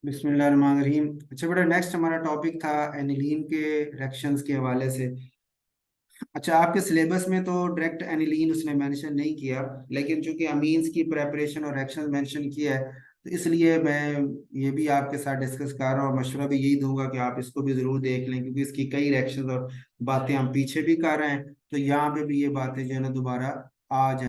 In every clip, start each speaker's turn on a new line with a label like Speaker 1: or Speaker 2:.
Speaker 1: बिस्मिल्लाहिर्रहमानिर्रहीम। अच्छा बेटा, नेक्स्ट हमारा टॉपिक था एनिलीन के रिएक्शंस के हवाले से। अच्छा, आपके सिलेबस में तो डायरेक्ट एनिलीन उसने मेंशन नहीं किया, लेकिन चूंकि अमीन्स की प्रेपरेशन और रिएक्शन मेंशन किया है, तो इसलिए मैं ये भी आपके साथ डिस्कस कर रहा हूँ और मशवरा भी यही दूंगा कि आप इसको भी ज़रूर देख लें, क्योंकि इसकी कई रिएक्शंस और बातें हम पीछे भी कर रहे हैं, तो यहाँ पे भी ये बातें जो है ना दोबारा आ जाए।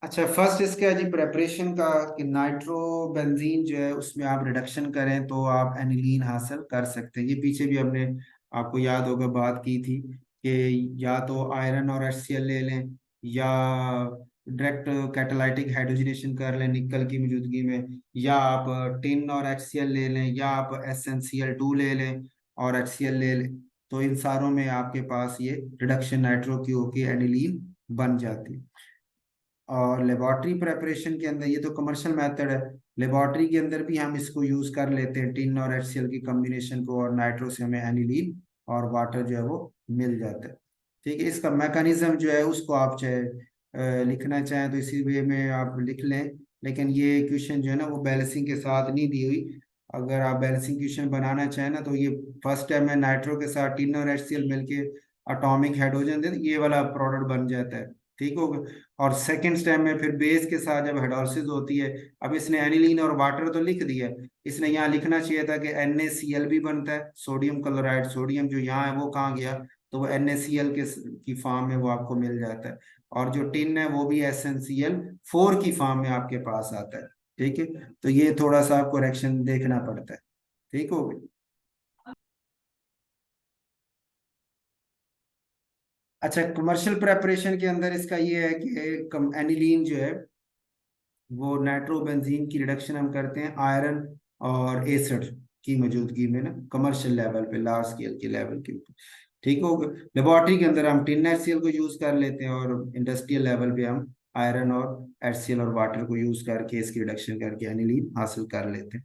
Speaker 1: अच्छा, फर्स्ट इसका है जी प्रेपरेशन का, कि नाइट्रो बेंजीन जो है उसमें आप रिडक्शन करें तो आप एनिलीन हासिल कर सकते हैं। ये पीछे भी हमने, आपको याद होगा, बात की थी कि या तो आयरन और HCl ले लें, या डायरेक्ट कैटालाइटिक हाइड्रोजनेशन कर लें निकल की मौजूदगी में, या आप टिन और HCl ले लें, या आप SnCl2 ले लें और HCl ले लें। तो इन सारों में आपके पास ये रिडक्शन नाइट्रो की होके एनिलीन बन जाती है। और लेबॉर्ट्री प्रेपरेशन के अंदर, ये तो कमर्शियल मेथड है, लेबॉर्ट्री के अंदर भी हम इसको यूज कर लेते हैं, टिन और HCl की कॉम्बिनेशन को, और नाइट्रो से हमें एनिलीन और वाटर जो है वो मिल जाता है। ठीक है, इसका मैकेनिज्म जो है उसको आप चाहे लिखना चाहें तो इसी वे में आप लिख लें, लेकिन ये क्वेश्चन जो है ना वो बैलेंसिंग के साथ नहीं दी हुई। अगर आप बैलेंसिंग क्वेश्चन बनाना चाहें ना, तो ये फर्स्ट टाइम में नाइट्रो के साथ टिन और HCl मिलके अटोमिक हाइड्रोजन दे, ये वाला प्रोडक्ट बन जाता है। ठीक होगा। और सेकेंड स्टेप में फिर बेस के साथ जब हाइड्रोलिसिस होती है, अब इसने एनिलीन और वाटर तो लिख दिया है, इसने यहाँ लिखना चाहिए था कि NaCl भी बनता है, सोडियम क्लोराइड। सोडियम जो यहाँ है वो कहाँ गया, तो वो NaCl के की फॉर्म में वो आपको मिल जाता है। और जो टिन है वो भी SnCl4 की फॉर्म में आपके पास आता है। ठीक है, तो ये थोड़ा सा आपको रिएक्शन देखना पड़ता है। ठीक हो गया। अच्छा, कमर्शियल प्रेपरेशन के अंदर इसका ये है कि एनिलीन जो है वो नाइट्रोबेंजीन की रिडक्शन हम करते हैं आयरन और एसिड की मौजूदगी में ना, कमर्शियल लेवल पे, लार्ज स्केल के लेवल के ऊपर। ठीक हो गया। लेबोरेटरी के अंदर हम टिन HCl को यूज कर लेते हैं, और इंडस्ट्रियल लेवल पे हम आयरन और HCl और वाटर को यूज करके इसकी रिडक्शन करके एनिलीन हासिल कर लेते हैं।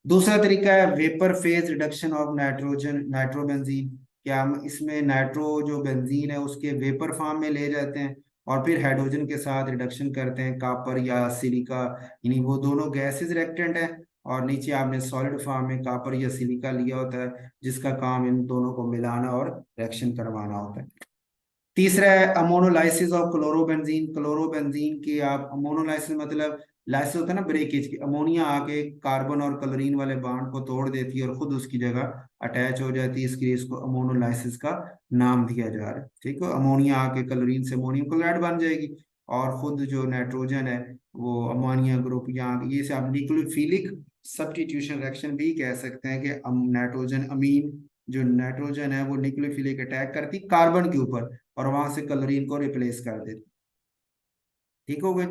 Speaker 1: दूसरा तरीका है vapour phase reduction of nitrogen nitrobenzene. क्या हम इसमें नाइट्रो जो बेंजीन है उसके वेपर फॉर्म में ले जाते हैं, और फिर हाइड्रोजन के साथ रिडक्शन करते हैं, कापर या सिलिका, यानी वो दोनों गैसेज रिएक्टेंट है, और नीचे आपने सॉलिड फॉर्म में कापर या सिलिका लिया होता है, जिसका काम इन दोनों को मिलाना और रिएक्शन करवाना होता है। तीसरा है अमोनोलाइसिस ऑफ क्लोरोबेंजीन। क्लोरोबेंजीन की आप अमोनोलाइसिस मतलब, लाइसिस होता है ना ब्रेकेज की, अमोनिया आके कार्बन और क्लोरीन वाले बॉन्ड को तोड़ देती है और खुद उसकी जगह अटैच हो जाती है, इसलिए इसको अमोनोलाइसिस का नाम दिया जा रहा है। ठीक है, अमोनिया आके क्लोरीन से अमोनियम क्लोराइड बन जाएगी, और खुद जो नाइट्रोजन है वो अमोनिया ग्रुप, यहाँ ये से आप न्यूक्लियोफिलिक सब्स्टिट्यूशन रिएक्शन भी कह सकते हैं, कि नाइट्रोजन अमीन, जो नाइट्रोजन है वो न्यूक्लियोफिलिक अटैक करती कार्बन के ऊपर, और वहां से क्लोरीन को रिप्लेस कर देती। ठीक हो गए।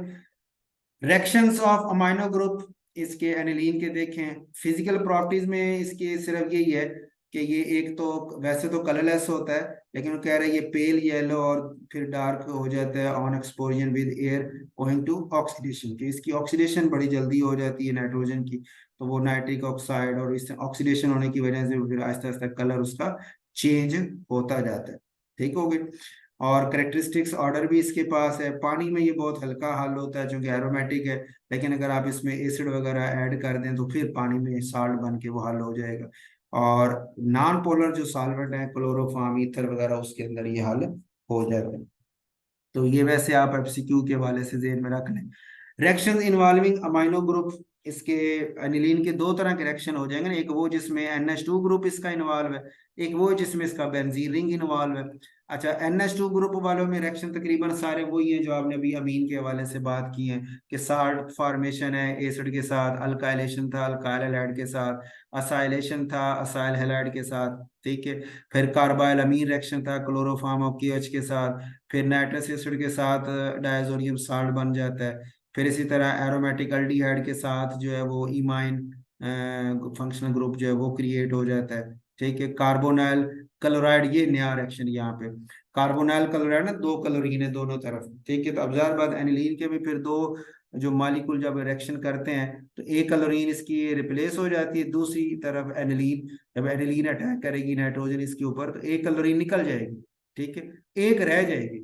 Speaker 1: रिएक्शंस ऑफ अमाइनो ग्रुप इसके एनिलीन के देखें, फिजिकल प्रॉपर्टीज में इसके सिर्फ यही है कि ये एक तो वैसे तो कलरलेस होता है, लेकिन वो कह रहे हैं ये पेल येलो और फिर डार्क हो जाता है on exposure with air owing to oxidation, कि इसकी ऑक्सीडेशन बड़ी जल्दी हो जाती है नाइट्रोजन की, तो वो नाइट्रिक ऑक्साइड, और इस ऑक्सीडेशन होने की वजह से फिर आहिस्ता आहिस्ता कलर उसका चेंज होता जाता है। ठीक हो गया। और करेक्टरिस्टिक्स ऑर्डर भी इसके पास है। पानी में ये बहुत हल्का हल होता है क्योंकि एरोमेटिक है, लेकिन अगर आप इसमें एसिड वगैरह ऐड कर दें तो फिर पानी में साल्ट बन के वो हल हो जाएगा। और नॉन पोलर जो सॉल्वेंट है, क्लोरोफॉर्म ईथर वगैरह, उसके अंदर ये हल हो जाता है। तो ये वैसे आप एमसीक्यू के हवाले से जेहन में रख लें। रिएक्शन इन्वॉल्विंग अमाइनो ग्रुप, इसके एनिलीन के दो तरह के रिएक्शन हो जाएंगे ना, एक वो जिसमें NH2 ग्रुप इसका इन्वॉल्व है, एक वो जिसमें इसका बेंजीन रिंग इन्वॉल्व है। अच्छा, NH2 ग्रुप वालों में रिएक्शन तकरीबन सारे वही हैं जो आपने अभी अमीन के हवाले से बात की है, कि साल्ट फॉर्मेशन है एसिड के साथ, अल्काइलेशन था अल्काइल हैलाइड के साथ, असाइलेशन था असाइल हैलाइड के साथ। ठीक है, फिर कार्बाइल अमीन रिएक्शन था क्लोरोफॉर्म ऑफ KH के साथ, फिर नाइट्रस एसिड के साथ डायजोनियम साल्ट बन जाता है, फिर इसी तरह एरोमेटिक अल्डिहाइड के साथ जो है वो इमाइन फंक्शनल ग्रुप जो है वो क्रिएट हो जाता है। ठीक है, कार्बोनाइल क्लोराइड, ये नया रिएक्शन यहाँ पे, कार्बोनाइल क्लोराइड ना, दो क्लोरीन है दोनों तरफ। ठीक है, तो अब ज़ाहिर बात एनिलीन के भी फिर दो जो मालिक्यूल जब रिएक्शन करते हैं तो एक क्लोरीन इसकी रिप्लेस हो जाती है, दूसरी तरफ एनिलीन, जब एनिलीन अटैक करेगी नाइट्रोजन इसके ऊपर तो एक क्लोरीन निकल जाएगी। ठीक है, एक रह जाएगी।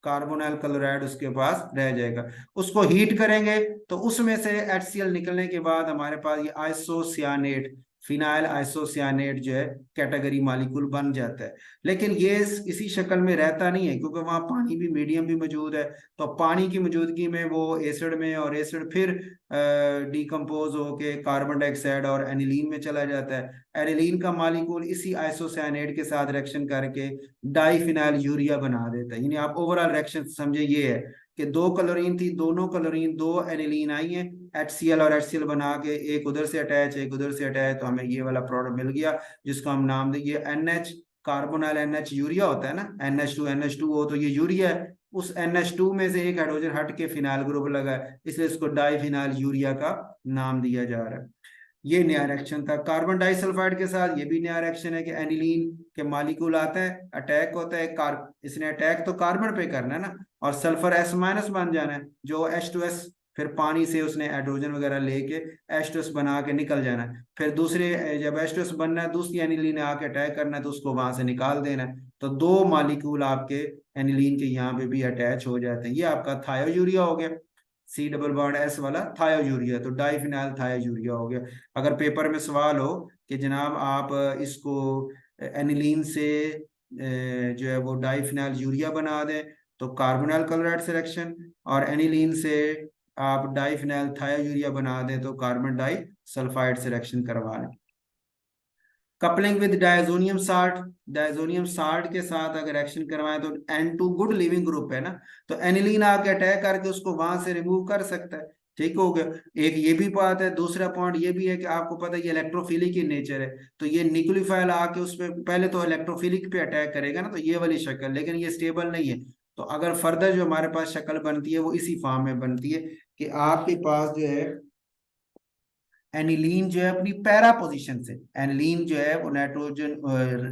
Speaker 1: कार्बोनाइल क्लोराइड उसके पास रह जाएगा। उसको हीट करेंगे तो उसमें से HCl निकलने के बाद हमारे पास ये आइसोसियानेट, फिनाइल आइसोसियानेट जो है कैटेगरी मॉलिक्यूल बन जाता है। लेकिन ये इसी शक्ल में रहता नहीं है, क्योंकि वहाँ पानी भी मीडियम भी मौजूद है। तो पानी की मौजूदगी में वो एसिड में, और एसिड फिर डिकम्पोज होके कार्बन डाइऑक्साइड और एनिलीन में चला जाता है। एनिलीन का मॉलिक्यूल इसी आइसोसाइनेट के साथ रिएक्शन करके डाइफिनाइल यूरिया बना देता है। यानी आप ओवरऑल रिएक्शन समझे ये है कि दो क्लोरीन थी, दोनों क्लोरीन दो एनिलीन आई है, HCl और HCl बना के एक उधर से अटैच एक उधर से अटैच, तो हमें ये वाला प्रोडक्ट मिल गया जिसको हम नाम देंगे NH, कार्बोनाइल NH यूरिया होता है ना, NH2 हो तो ये यूरिया है। उस NH2 में से एक हाइड्रोजन हट के फिनाइल ग्रुप लगा है, इसलिए इसको डाइफिनाइल यूरिया का नाम दिया जा रहा है। ये नया रिएक्शन था। कार्बन डाइसल्फाइड के साथ ये भी नया रिएक्शन है कि एनिलीन के मॉलिक्यूल आता है, अटैक होता है, इसने अटैक तो कार्बन पे करना है ना, और सल्फर S- बन जाना है, जो H2S, फिर पानी से उसने हाइड्रोजन वगैरह लेके H2S बना के निकल जाना है। फिर दूसरे जब H2S बनना है, दूसरी एनिलीन ने आके अटैक करना है तो उसको वहां से निकाल देना है। तो दो मॉलिक्यूल आपके एनिलीन के यहाँ पे भी अटैच हो जाते हैं। ये आपका थायोयूरिया हो गया, C डबल बॉन्ड S वाला थायोयूरिया, तो डाइफिनाइल थायोयूरिया हो गया। अगर पेपर में सवाल हो कि जनाब आप इसको एनिलीन से जो है वो डाइफिनाइल यूरिया बना दें, तो कार्बोनाइल क्लोराइड सिलेक्शन, और एनिलीन से आप डाइफिनाइल थायोयूरिया बना दें तो कार्बन डाई सल्फाइड सिलेक्शन करवा लें। Coupling with diazonium salt, diazonium salt के साथ अगर एक्शन करवाएं तो N2 गुड लिविंग ग्रुप है ना, तो एनिलीन आके अटैक करके उसको वहां से रिमूव कर सकता है। ठीक हो गया, एक ये भी बात है। दूसरा पॉइंट ये भी है कि आपको पता है ये इलेक्ट्रोफिलिक की नेचर है, तो ये न्यूक्लियोफाइल आके उसमें पहले तो इलेक्ट्रोफिलिक पे अटैक करेगा ना, तो ये वाली शक्ल, लेकिन ये स्टेबल नहीं है। तो अगर फर्दर जो हमारे पास शक्ल बनती है वो इसी फॉर्म में बनती है कि आपके पास जो है एनिलीन जो है अपनी पैरा पोजीशन से, एनिलीन जो है वो नाइट्रोजन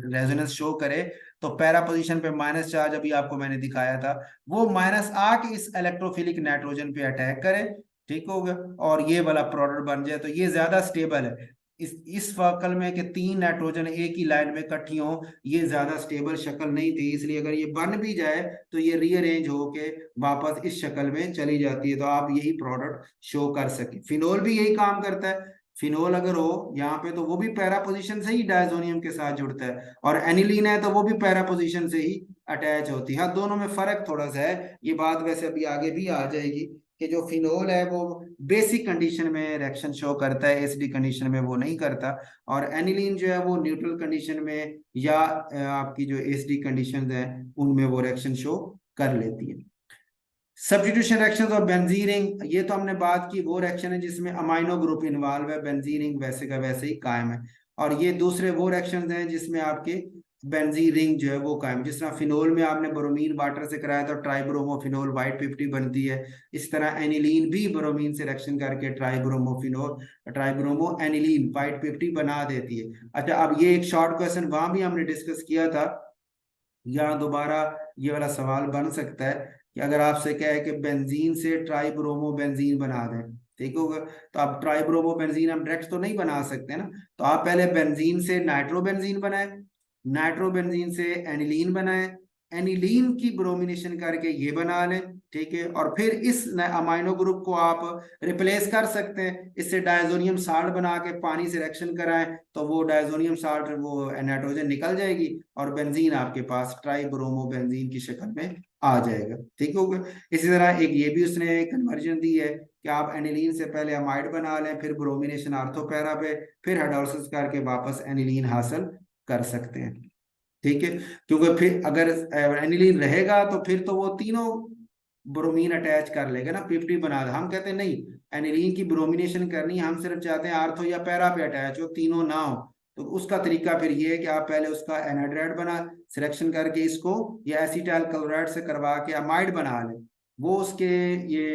Speaker 1: रेजोनेंस शो करे तो पैरा पोजीशन पे माइनस चार्ज अभी आपको मैंने दिखाया था, वो माइनस आके इस इलेक्ट्रोफिलिक नाइट्रोजन पे अटैक करे। ठीक हो गया, और ये वाला प्रोडक्ट बन जाए, तो ये ज्यादा स्टेबल है। इस सर्कल में कि तीन नाइट्रोजन एक ही लाइन में इकट्ठी हो, ये ज्यादा स्टेबल शक्ल नहीं थी, इसलिए अगर ये बन भी जाए तो ये रीअरेंज होके वापस इस शक्ल में चली जाती है, तो आप यही प्रोडक्ट शो कर सके। फिनोल भी यही काम करता है। फिनोल अगर हो यहाँ पे तो वो भी पैरा पोजीशन से ही डायजोनियम के साथ जुड़ता है, और एनिलीन है तो वो भी पैरा पोजीशन से ही अटैच होती है। हाँ, दोनों में फर्क थोड़ा सा है, ये बात वैसे अभी आगे भी आ जाएगी कि जो फिनोल है वो बेसिक कंडीशन में रिएक्शन शो करता है, एसिडी कंडीशन में वो नहीं करता। और एनिलीन जो है वो न्यूट्रल कंडीशन में या आपकी जो एसिडी कंडीशन है उनमें वो रिएक्शन शो कर लेती है। सब्स्टिट्यूशन रिएक्शंस और बेंजीन रिंग, ये तो हमने बात की, वो रिएक्शन है जिसमें अमाइनो ग्रुप इन्वॉल्व है, बेंजीन रिंग वैसे का वैसे ही कायम है। और ये दूसरे वो रिएक्शंस हैं जिसमें आपके बेंजीन रिंग जो है वो कायम, जिस तरह फिनोल में आपने ब्रोमीन वाटर से कराया तो ट्राइब्रोमोफिनोल वाइट 50 बनती है, इस तरह एनिलीन भी ब्रोमीन से रिएक्शन करके ट्राइब्रोमो एनिलीन वाइट 50 बना देती है। अच्छा, अब ये एक शॉर्ट क्वेश्चन वहां भी हमने डिस्कस किया था, या दोबारा ये वाला सवाल बन सकता है कि अगर आपसे क्या है कि बेंजीन से ट्राइब्रोमो बेंजीन बना दें, ठीक होगा, तो आप ट्राइब्रोमो बेंजीन हम डायरेक्ट तो नहीं बना सकते ना, तो आप पहले बेंजीन से नाइट्रोबेंजीन बनाए, नाइट्रोबेंजीन से एनिलीन बनाए, एनिलीन की ब्रोमिनेशन करके ये बना लें। ठीक है, और फिर इस अमाइनो ग्रुप को आप रिप्लेस कर सकते हैं, इससे डायजोनियम साल्ट बना के पानी से रिएक्शन कराएं तो वो डायजोनियम साल्ट वो नाइट्रोजन निकल जाएगी, और बेंजीन आपके पास ट्राइब्रोमो बेंजीन की शक्ल में आ जाएगा। ठीक हो गया। इसी तरह एक ये भी उसने कन्वर्जन दी है कि आप एनिलीन से पहले अमाइड बना लें, फिर ब्रोमिनेशन आर्थो पैरा पे, फिर हाइड्रोलिसिस करके वापस एनिलीन हासिल कर सकते हैं। ठीक है, क्योंकि फिर अगर एनिलीन रहेगा तो फिर तो वो तीनों ब्रोमीन अटैच कर लेगा ना, 50 बना दे। हम कहते हैं नहीं, एनिलीन की ब्रोमिनेशन करनी है, हम सिर्फ चाहते हैं आर्थो या पैरा पे अटैच हो, तीनों ना हो। तो उसका तरीका फिर ये है कि आप पहले उसका एनहाइड्राइड बना सिलेक्शन करके इसको या एसिटाइल क्लोराइड से करवा के अमाइड बना ले, वो उसके ये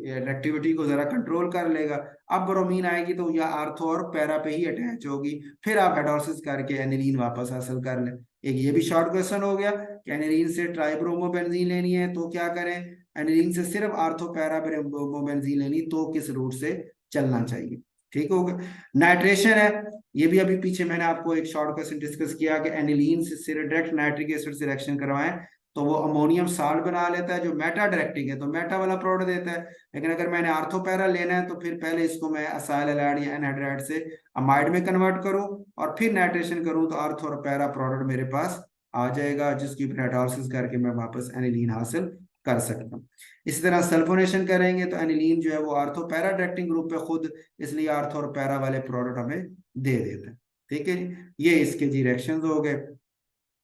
Speaker 1: रिएक्टिविटी को जरा कंट्रोल कर लेगा। अब ब्रोमीन आएगी तो या आर्थो और पैरा पे ही अटैच होगी, फिर आप हाइड्रोलिसिस करके एनिलीन वापस हासिल कर लें। एक ये भी शॉर्ट क्वेश्चन हो गया कि एनिलीन से ट्राइब्रोमो बेंजीन लेनी है तो क्या करें, एनिलीन से सिर्फ आर्थो पैरा बेंजीन लेनी तो किस रूट से चलना चाहिए। ठीक होगा। नाइट्रेशन है, ये भी अभी पीछे मैंने आपको एक शॉर्ट क्वेश्चन डिस्कस किया कि एनिलीन से सिर्फ डायरेक्ट नाइट्रिक एसिड से रिएक्शन करवाएं तो वो अमोनियम साल्ट बना लेता है जो मेटा डायरेक्टिंग है, तो मेटा वाला प्रोडक्ट देता है। लेकिन अगर मैंने आर्थो पैरा लेना है तो फिर पहले इसको मैं असाइल एलाइड या एनहाइड्राइड से अमाइड में कन्वर्ट करूं और फिर नाइट्रेशन करूं, तो आर्थो और पैरा प्रोडक्ट मेरे पास आ जाएगा, जिसकी हाइड्रोलिसिस करके मैं वापस एनिलीन हासिल कर सकता हूँ। इसी तरह सल्फोनेशन करेंगे तो एनिलीन जो है वो आर्थो पैरा डायरेक्टिंग ग्रुप पे खुद, इसलिए आर्थो और पैरा वाले प्रोडक्ट हमें दे देता है। ठीक है जी, ये इसके जी रिएक्शंस हो गए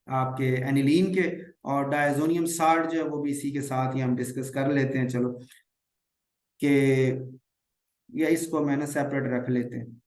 Speaker 1: आपके एनिलीन के। और डायजोनियम साल्ट जो है वो भी इसी के साथ ही हम डिस्कस कर लेते हैं, चलो कि या इसको मैंने सेपरेट रख लेते हैं।